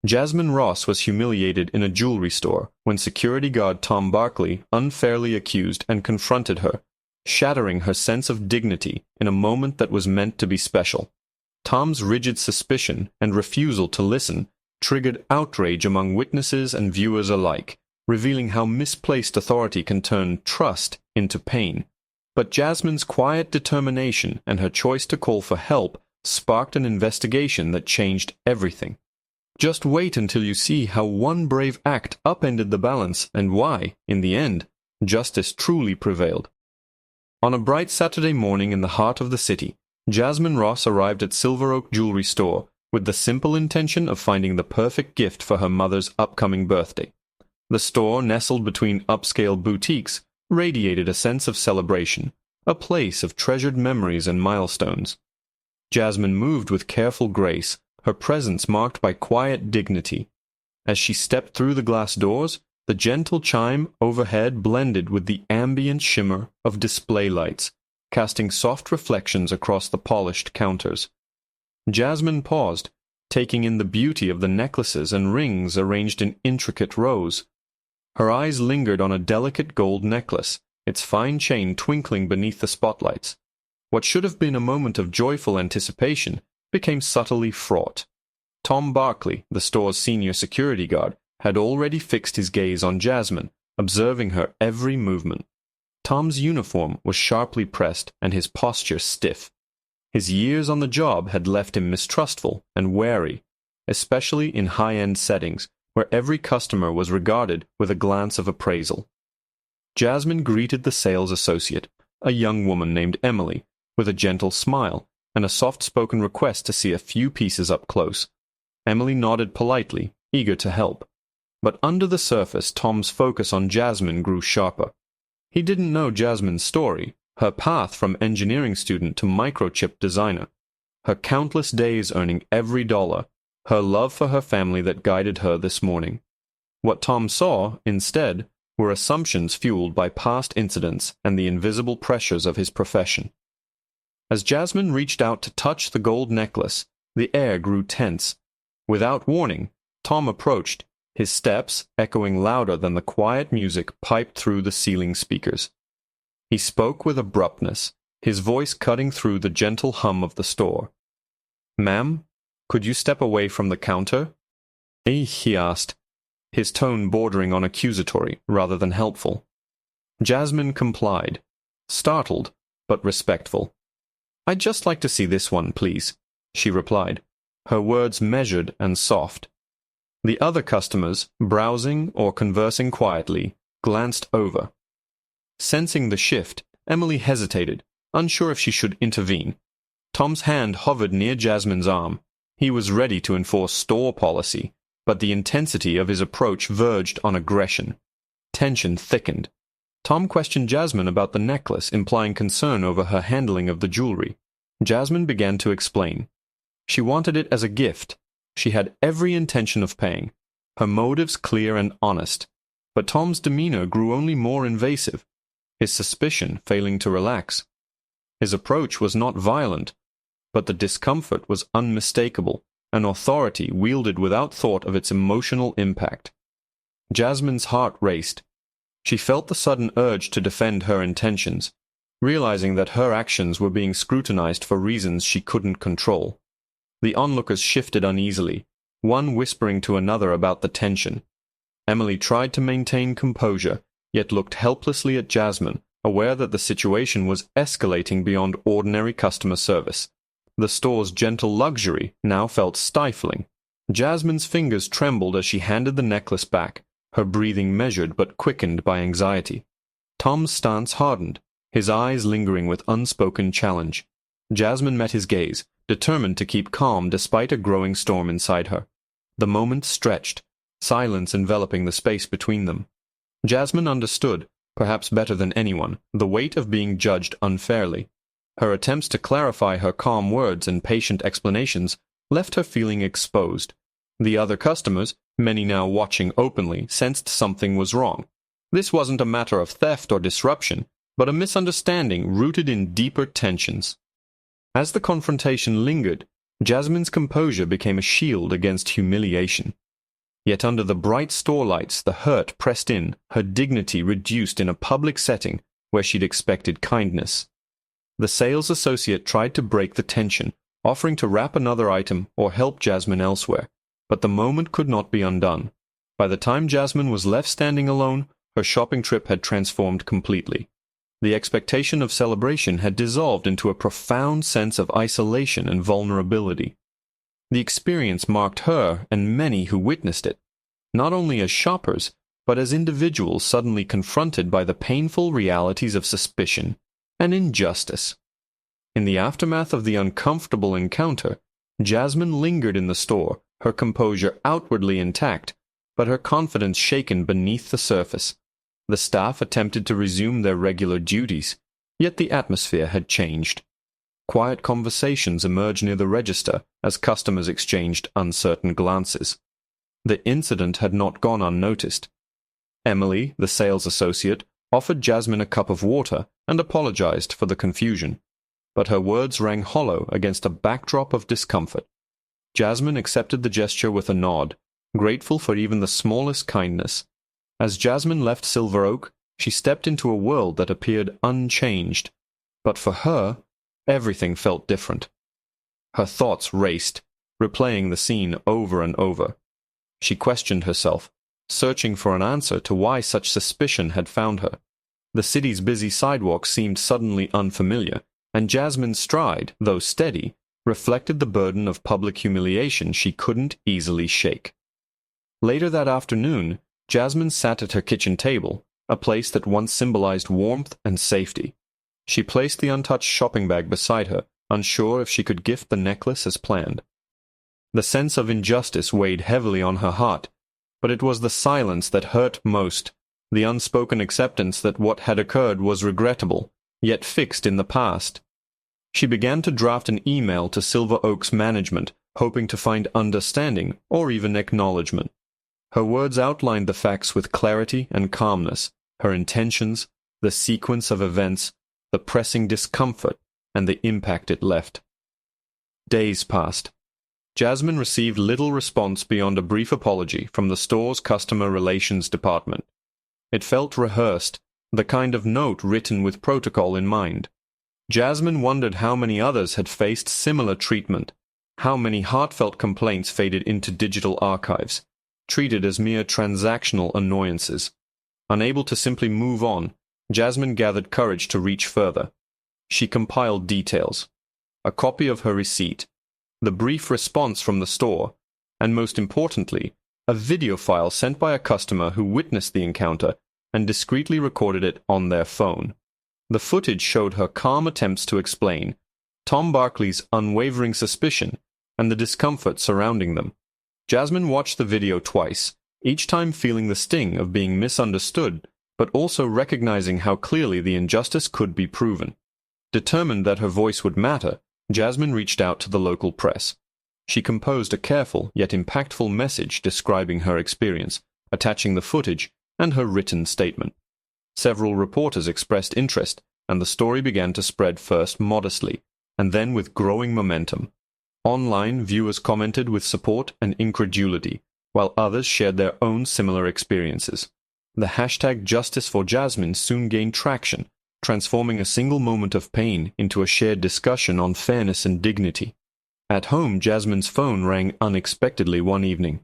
Jasmine Ross was humiliated in a jewelry store when security guard Tom Barkley unfairly accused and confronted her, shattering her sense of dignity in a moment that was meant to be special. Tom's rigid suspicion and refusal to listen triggered outrage among witnesses and viewers alike, revealing how misplaced authority can turn trust into pain. But Jasmine's quiet determination and her choice to call for help sparked an investigation that changed everything. Just wait until you see how one brave act upended the balance and why, in the end, justice truly prevailed. On a bright Saturday morning in the heart of the city, Jasmine Ross arrived at Silver Oak Jewelry Store with the simple intention of finding the perfect gift for her mother's upcoming birthday. The store, nestled between upscale boutiques, radiated a sense of celebration, a place of treasured memories and milestones. Jasmine moved with careful grace, her presence marked by quiet dignity. As she stepped through the glass doors, the gentle chime overhead blended with the ambient shimmer of display lights, casting soft reflections across the polished counters. Jasmine paused, taking in the beauty of the necklaces and rings arranged in intricate rows. Her eyes lingered on a delicate gold necklace, its fine chain twinkling beneath the spotlights. What should have been a moment of joyful anticipation became subtly fraught. Tom Barkley, the store's senior security guard, had already fixed his gaze on Jasmine, observing her every movement. Tom's uniform was sharply pressed and his posture stiff. His years on the job had left him mistrustful and wary, especially in high-end settings where every customer was regarded with a glance of appraisal. Jasmine greeted the sales associate, a young woman named Emily, with a gentle smile and a soft-spoken request to see a few pieces up close. Emily nodded politely, eager to help. But under the surface, Tom's focus on Jasmine grew sharper. He didn't know Jasmine's story, her path from engineering student to microchip designer, her countless days earning every dollar, her love for her family that guided her this morning. What Tom saw, instead, were assumptions fueled by past incidents and the invisible pressures of his profession. As Jasmine reached out to touch the gold necklace, the air grew tense. Without warning, Tom approached, his steps echoing louder than the quiet music piped through the ceiling speakers. He spoke with abruptness, his voice cutting through the gentle hum of the store. "Ma'am, could you step away from the counter?" He asked, his tone bordering on accusatory rather than helpful. Jasmine complied, startled but respectful. "I'd just like to see this one, please," she replied, her words measured and soft. The other customers, browsing or conversing quietly, glanced over. Sensing the shift, Emily hesitated, unsure if she should intervene. Tom's hand hovered near Jasmine's arm. He was ready to enforce store policy, but the intensity of his approach verged on aggression. Tension thickened. Tom questioned Jasmine about the necklace, implying concern over her handling of the jewelry. Jasmine began to explain. She wanted it as a gift. She had every intention of paying, her motives clear and honest. But Tom's demeanor grew only more invasive, his suspicion failing to relax. His approach was not violent, but the discomfort was unmistakable, an authority wielded without thought of its emotional impact. Jasmine's heart raced. She felt the sudden urge to defend her intentions, realizing that her actions were being scrutinized for reasons she couldn't control. The onlookers shifted uneasily, one whispering to another about the tension. Emily tried to maintain composure, yet looked helplessly at Jasmine, aware that the situation was escalating beyond ordinary customer service. The store's gentle luxury now felt stifling. Jasmine's fingers trembled as she handed the necklace back, her breathing measured but quickened by anxiety. Tom's stance hardened, his eyes lingering with unspoken challenge. Jasmine met his gaze, determined to keep calm despite a growing storm inside her. The moment stretched, silence enveloping the space between them. Jasmine understood, perhaps better than anyone, the weight of being judged unfairly. Her attempts to clarify her calm words and patient explanations left her feeling exposed. The other customers, many now watching openly, sensed something was wrong. This wasn't a matter of theft or disruption, but a misunderstanding rooted in deeper tensions. As the confrontation lingered, Jasmine's composure became a shield against humiliation. Yet under the bright store lights, the hurt pressed in, her dignity reduced in a public setting where she'd expected kindness. The sales associate tried to break the tension, offering to wrap another item or help Jasmine elsewhere, but the moment could not be undone. By the time Jasmine was left standing alone, her shopping trip had transformed completely. The expectation of celebration had dissolved into a profound sense of isolation and vulnerability. The experience marked her and many who witnessed it, not only as shoppers, but as individuals suddenly confronted by the painful realities of suspicion and injustice. In the aftermath of the uncomfortable encounter, Jasmine lingered in the store, her composure outwardly intact, but her confidence shaken beneath the surface. The staff attempted to resume their regular duties, yet the atmosphere had changed. Quiet conversations emerged near the register as customers exchanged uncertain glances. The incident had not gone unnoticed. Emily, the sales associate, offered Jasmine a cup of water and apologized for the confusion, but her words rang hollow against a backdrop of discomfort. Jasmine accepted the gesture with a nod, grateful for even the smallest kindness. As Jasmine left Silver Oak, she stepped into a world that appeared unchanged, but for her, everything felt different. Her thoughts raced, replaying the scene over and over. She questioned herself, searching for an answer to why such suspicion had found her. The city's busy sidewalks seemed suddenly unfamiliar, and Jasmine's stride, though steady, reflected the burden of public humiliation she couldn't easily shake. Later that afternoon, Jasmine sat at her kitchen table, a place that once symbolized warmth and safety. She placed the untouched shopping bag beside her, unsure if she could gift the necklace as planned. The sense of injustice weighed heavily on her heart, but it was the silence that hurt most, the unspoken acceptance that what had occurred was regrettable, yet fixed in the past. She began to draft an email to Silver Oak's management, hoping to find understanding or even acknowledgement. Her words outlined the facts with clarity and calmness, her intentions, the sequence of events, the pressing discomfort, and the impact it left. Days passed. Jasmine received little response beyond a brief apology from the store's customer relations department. It felt rehearsed, the kind of note written with protocol in mind. Jasmine wondered how many others had faced similar treatment, how many heartfelt complaints faded into digital archives, treated as mere transactional annoyances. Unable to simply move on, Jasmine gathered courage to reach further. She compiled details, a copy of her receipt, the brief response from the store, and most importantly, a video file sent by a customer who witnessed the encounter and discreetly recorded it on their phone. The footage showed her calm attempts to explain, Tom Barkley's unwavering suspicion, and the discomfort surrounding them. Jasmine watched the video twice, each time feeling the sting of being misunderstood, but also recognizing how clearly the injustice could be proven. Determined that her voice would matter, Jasmine reached out to the local press. She composed a careful yet impactful message describing her experience, attaching the footage and her written statement. Several reporters expressed interest, and the story began to spread first modestly, and then with growing momentum. Online, viewers commented with support and incredulity, while others shared their own similar experiences. The hashtag Justice for Jasmine soon gained traction, transforming a single moment of pain into a shared discussion on fairness and dignity. At home, Jasmine's phone rang unexpectedly one evening.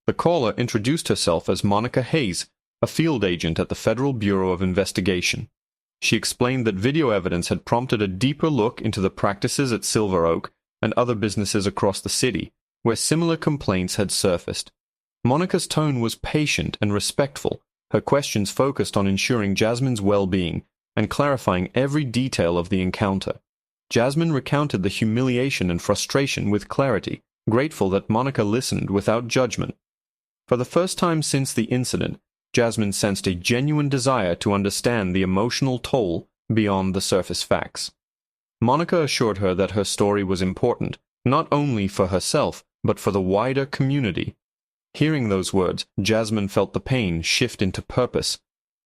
The caller introduced herself as Monica Hayes, a field agent at the Federal Bureau of Investigation. She explained that video evidence had prompted a deeper look into the practices at Silver Oak and other businesses across the city, where similar complaints had surfaced. Monica's tone was patient and respectful, her questions focused on ensuring Jasmine's well-being and clarifying every detail of the encounter. Jasmine recounted the humiliation and frustration with clarity, grateful that Monica listened without judgment. For the first time since the incident, Jasmine sensed a genuine desire to understand the emotional toll beyond the surface facts. Monica assured her that her story was important, not only for herself, but for the wider community. Hearing those words, Jasmine felt the pain shift into purpose.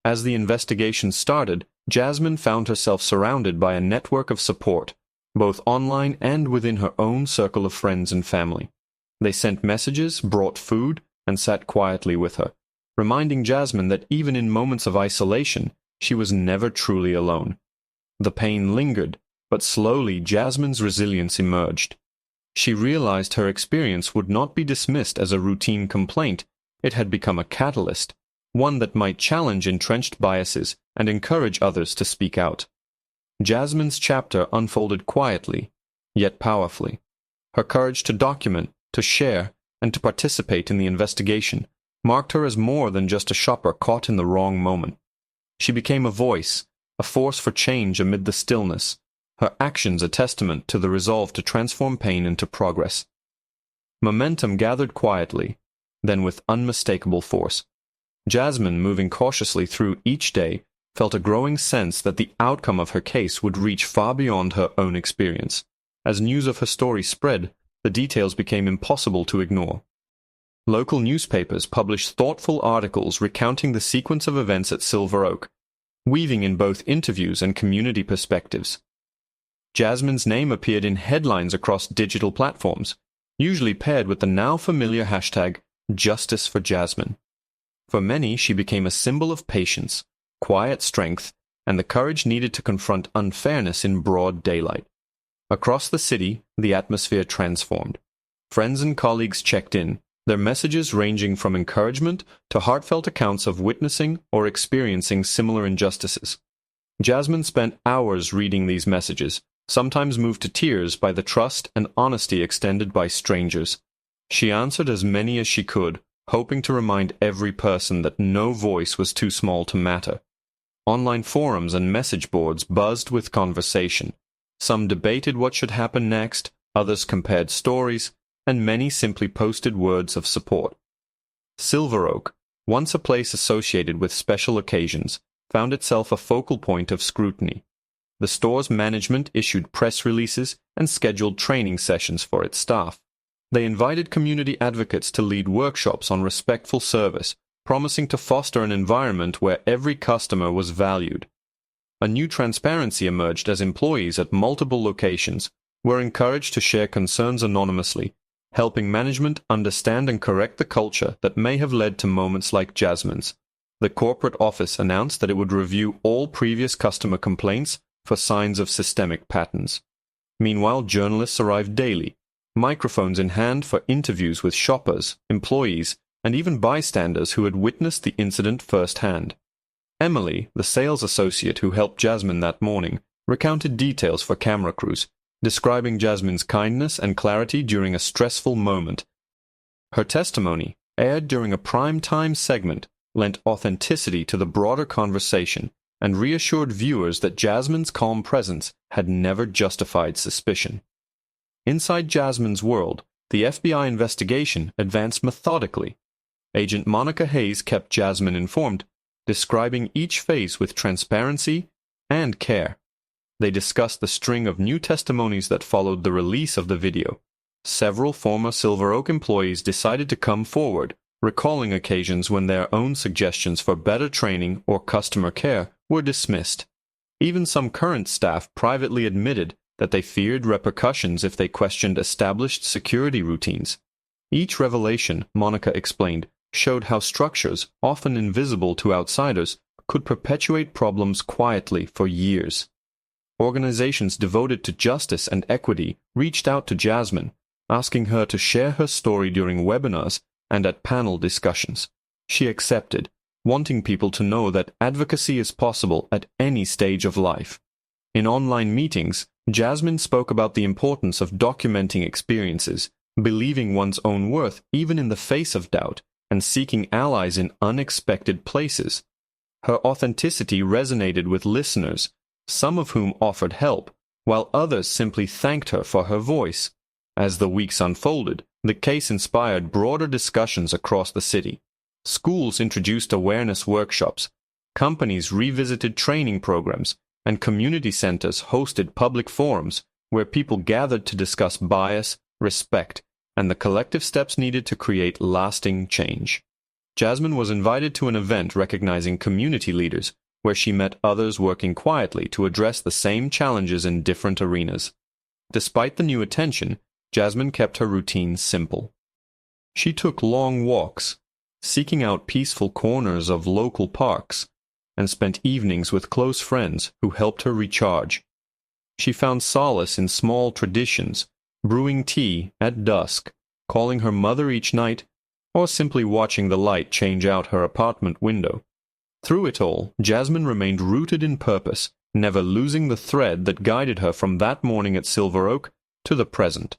As the investigation started, Jasmine found herself surrounded by a network of support, both online and within her own circle of friends and family. They sent messages, brought food, and sat quietly with her, reminding Jasmine that even in moments of isolation, she was never truly alone. The pain lingered, but slowly Jasmine's resilience emerged. She realized her experience would not be dismissed as a routine complaint. It had become a catalyst, one that might challenge entrenched biases and encourage others to speak out. Jasmine's chapter unfolded quietly, yet powerfully. Her courage to document, to share, and to participate in the investigation marked her as more than just a shopper caught in the wrong moment. She became a voice, a force for change amid the stillness, her actions a testament to the resolve to transform pain into progress. Momentum gathered quietly, then with unmistakable force. Jasmine, moving cautiously through each day, felt a growing sense that the outcome of her case would reach far beyond her own experience. As news of her story spread, the details became impossible to ignore. Local newspapers published thoughtful articles recounting the sequence of events at Silver Oak, weaving in both interviews and community perspectives. Jasmine's name appeared in headlines across digital platforms, usually paired with the now familiar hashtag Justice for Jasmine. For many, she became a symbol of patience, quiet strength, and the courage needed to confront unfairness in broad daylight. Across the city, the atmosphere transformed. Friends and colleagues checked in, their messages ranging from encouragement to heartfelt accounts of witnessing or experiencing similar injustices. Jasmine spent hours reading these messages, sometimes moved to tears by the trust and honesty extended by strangers. She answered as many as she could, hoping to remind every person that no voice was too small to matter. Online forums and message boards buzzed with conversation. Some debated what should happen next, others compared stories, and many simply posted words of support. Silver Oak, once a place associated with special occasions, found itself a focal point of scrutiny. The store's management issued press releases and scheduled training sessions for its staff. They invited community advocates to lead workshops on respectful service, promising to foster an environment where every customer was valued. A new transparency emerged as employees at multiple locations were encouraged to share concerns anonymously, helping management understand and correct the culture that may have led to moments like Jasmine's. The corporate office announced that it would review all previous customer complaints for signs of systemic patterns. Meanwhile, journalists arrived daily, microphones in hand for interviews with shoppers, employees, and even bystanders who had witnessed the incident firsthand. Emily, the sales associate who helped Jasmine that morning, recounted details for camera crews, describing Jasmine's kindness and clarity during a stressful moment. Her testimony, aired during a prime-time segment, lent authenticity to the broader conversation and reassured viewers that Jasmine's calm presence had never justified suspicion. Inside Jasmine's world, the FBI investigation advanced methodically. Agent Monica Hayes kept Jasmine informed, describing each phase with transparency and care. They discussed the string of new testimonies that followed the release of the video. Several former Silver Oak employees decided to come forward, recalling occasions when their own suggestions for better training or customer care were dismissed. Even some current staff privately admitted that they feared repercussions if they questioned established security routines. Each revelation, Monica explained, showed how structures, often invisible to outsiders, could perpetuate problems quietly for years. Organizations devoted to justice and equity reached out to Jasmine, asking her to share her story during webinars and at panel discussions. She accepted, wanting people to know that advocacy is possible at any stage of life. In online meetings, Jasmine spoke about the importance of documenting experiences, believing one's own worth even in the face of doubt, and seeking allies in unexpected places. Her authenticity resonated with listeners, some of whom offered help, while others simply thanked her for her voice. As the weeks unfolded, the case inspired broader discussions across the city. Schools introduced awareness workshops, companies revisited training programs, and community centers hosted public forums where people gathered to discuss bias, respect, and the collective steps needed to create lasting change. Jasmine was invited to an event recognizing community leaders, where she met others working quietly to address the same challenges in different arenas. Despite the new attention, Jasmine kept her routine simple. She took long walks, seeking out peaceful corners of local parks, and spent evenings with close friends who helped her recharge. She found solace in small traditions, brewing tea at dusk, calling her mother each night, or simply watching the light change out her apartment window. Through it all, Jasmine remained rooted in purpose, never losing the thread that guided her from that morning at Silver Oak to the present.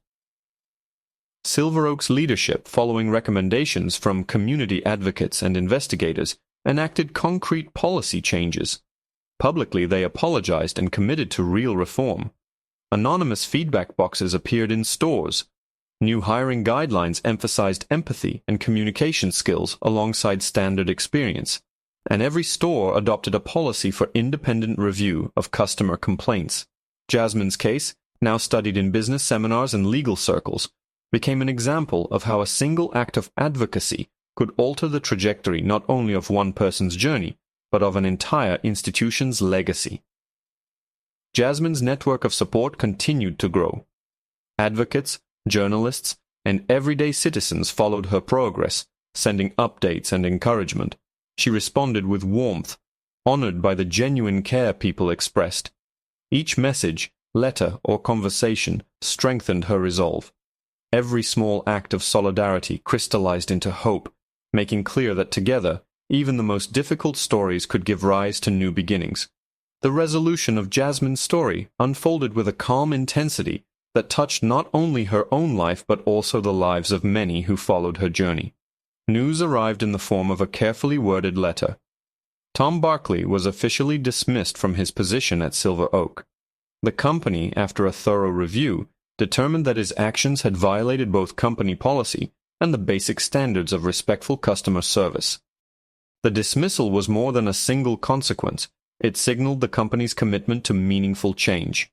Silver Oak's leadership, following recommendations from community advocates and investigators, enacted concrete policy changes. Publicly, they apologized and committed to real reform. Anonymous feedback boxes appeared in stores. New hiring guidelines emphasized empathy and communication skills alongside standard experience, and every store adopted a policy for independent review of customer complaints. Jasmine's case, now studied in business seminars and legal circles, became an example of how a single act of advocacy could alter the trajectory not only of one person's journey, but of an entire institution's legacy. Jasmine's network of support continued to grow. Advocates, journalists, and everyday citizens followed her progress, sending updates and encouragement. She responded with warmth, honored by the genuine care people expressed. Each message, letter, or conversation strengthened her resolve. Every small act of solidarity crystallized into hope, making clear that together, even the most difficult stories could give rise to new beginnings. The resolution of Jasmine's story unfolded with a calm intensity that touched not only her own life but also the lives of many who followed her journey. News arrived in the form of a carefully worded letter. Tom Barkley was officially dismissed from his position at Silver Oak. The company, after a thorough review, determined that his actions had violated both company policy and the basic standards of respectful customer service. The dismissal was more than a single consequence. It signaled the company's commitment to meaningful change.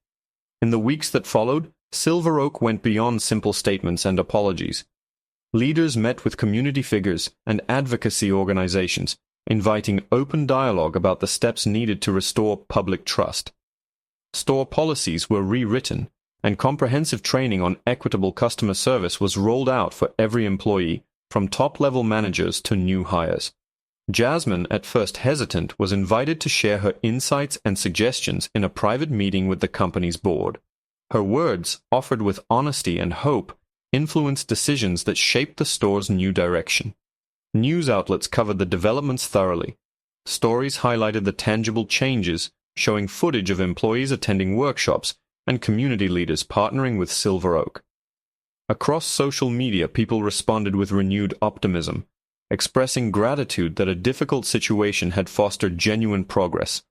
In the weeks that followed, Silver Oak went beyond simple statements and apologies. Leaders met with community figures and advocacy organizations, inviting open dialogue about the steps needed to restore public trust. Store policies were rewritten, and comprehensive training on equitable customer service was rolled out for every employee, from top-level managers to new hires. Jasmine, at first hesitant, was invited to share her insights and suggestions in a private meeting with the company's board. Her words, offered with honesty and hope, influenced decisions that shaped the store's new direction. News outlets covered the developments thoroughly. Stories highlighted the tangible changes, showing footage of employees attending workshops and community leaders partnering with Silver Oak. Across social media, people responded with renewed optimism, expressing gratitude that a difficult situation had fostered genuine progress.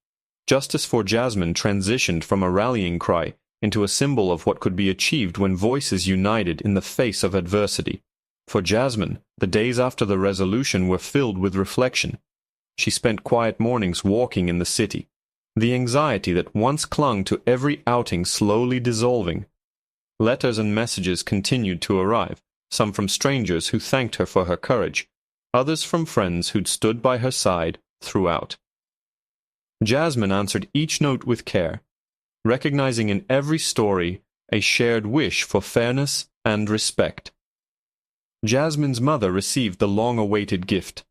Justice for Jasmine transitioned from a rallying cry into a symbol of what could be achieved when voices united in the face of adversity. For Jasmine, the days after the resolution were filled with reflection. She spent quiet mornings walking in the city, the anxiety that once clung to every outing slowly dissolving. Letters and messages continued to arrive, some from strangers who thanked her for her courage, others from friends who'd stood by her side throughout. Jasmine answered each note with care, recognizing in every story a shared wish for fairness and respect. Jasmine's mother received the long-awaited gift,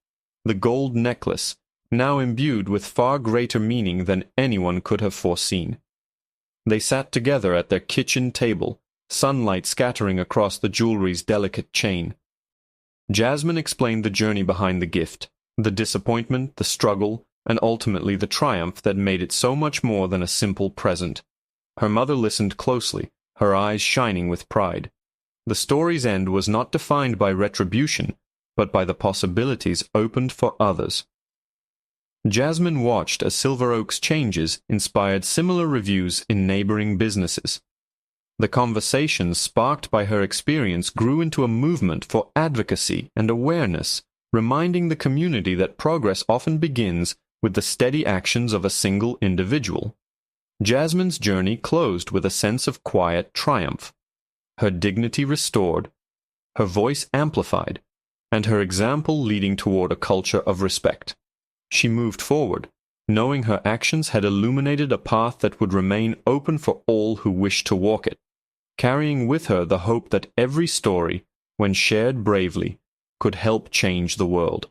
the gold necklace, now imbued with far greater meaning than anyone could have foreseen. They sat together at their kitchen table, sunlight scattering across the jewelry's delicate chain. Jasmine explained the journey behind the gift, the disappointment, the struggle, and ultimately the triumph that made it so much more than a simple present. Her mother listened closely, her eyes shining with pride. The story's end was not defined by retribution, but by the possibilities opened for others. Jasmine watched as Silver Oak's changes inspired similar reviews in neighboring businesses. The conversations sparked by her experience grew into a movement for advocacy and awareness, reminding the community that progress often begins with the steady actions of a single individual. Jasmine's journey closed with a sense of quiet triumph, her dignity restored, her voice amplified, and her example leading toward a culture of respect. She moved forward, knowing her actions had illuminated a path that would remain open for all who wished to walk it, carrying with her the hope that every story, when shared bravely, could help change the world.